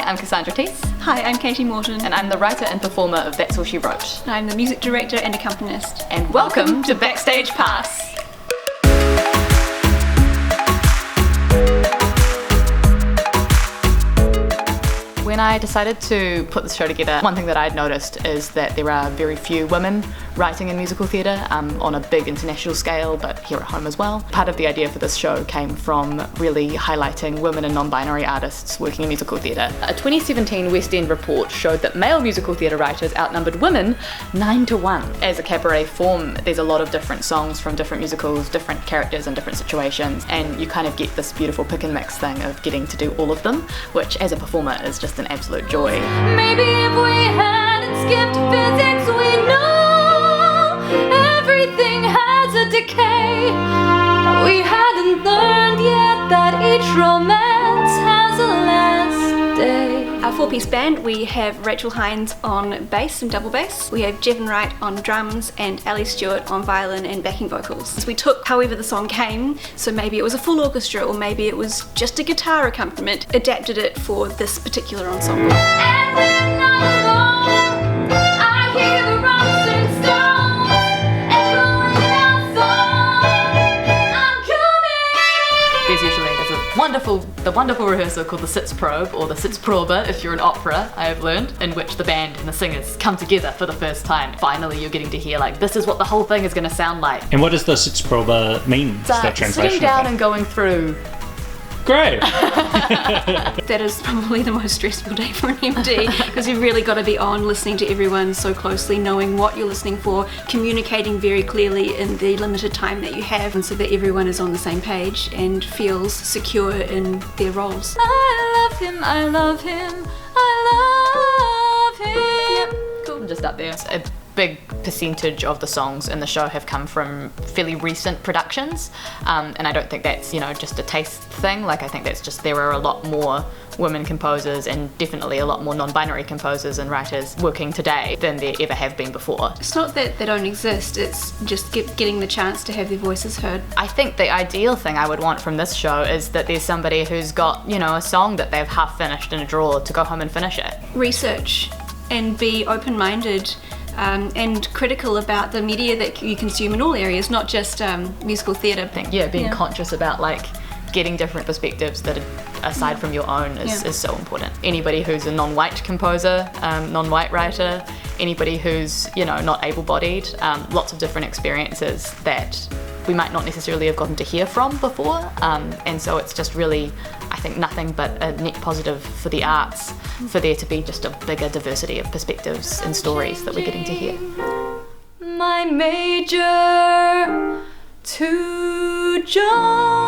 I'm Cassandra. Hi, I'm Katie Morton. And I'm the writer and performer of That's All She Wrote. And I'm the music director and accompanist. And welcome to Backstage Pass. When I decided to put this show together, one thing that I'd noticed is that there are very few women writing in musical theatre on a big international scale, but here at home as well. Part of the idea for this show came from really highlighting women and non-binary artists working in musical theatre. A 2017 West End report showed that male musical theatre writers outnumbered women 9-1. As a cabaret form, there's a lot of different songs from different musicals, different characters and different situations, and you kind of get this beautiful pick and mix thing of getting to do all of them, which as a performer is just an absolute joy. Maybe if we hadn't skipped physics, we know everything has a decay. We hadn't learned yet that each romance has a last day. Our four-piece band, we have Rachel Hines on bass and double bass. We have Jevon Wright on drums and Ali Stewart on violin and backing vocals. So we took however the song came, so maybe it was a full orchestra or maybe it was just a guitar accompaniment, adapted it for this particular ensemble. And when I'm alone, I hear the rocks and stones echoing our song. I'm coming. There's a wonderful rehearsal called the Sitzprobe, or the Sitzprobe if you're an opera, I have learned, in which the band and the singers come together for the first time. Finally, you're getting to hear, like, this is what the whole thing is going to sound like. And what does the Sitzprobe mean? It's that translation sitting down and going through. Great! That is probably the most stressful day for an MD because you've really got to be on listening to everyone so closely, knowing what you're listening for, communicating very clearly in the limited time that you have, and so that everyone is on the same page and feels secure in their roles. I love him, I love him, I love him. Cool. Just up there. A big percentage of the songs in the show have come from fairly recent productions, and I don't think that's, just a taste thing. Like, I think that's just there are a lot more women composers and definitely a lot more non-binary composers and writers working today than there ever have been before. It's not that they don't exist, it's just getting the chance to have their voices heard. I think the ideal thing I would want from this show is that there's somebody who's got, a song that they've half finished in a drawer to go home and finish it. Research and be open-minded and critical about the media that you consume in all areas, not just musical theatre. Being conscious about getting different perspectives that are aside from your own is so important. Anybody who's a non-white composer, non-white writer, anybody who's not able-bodied, lots of different experiences that we might not necessarily have gotten to hear from before, and so it's just really, I think, nothing but a net positive for the arts for there to be just a bigger diversity of perspectives and stories that we're getting to hear. My major to John.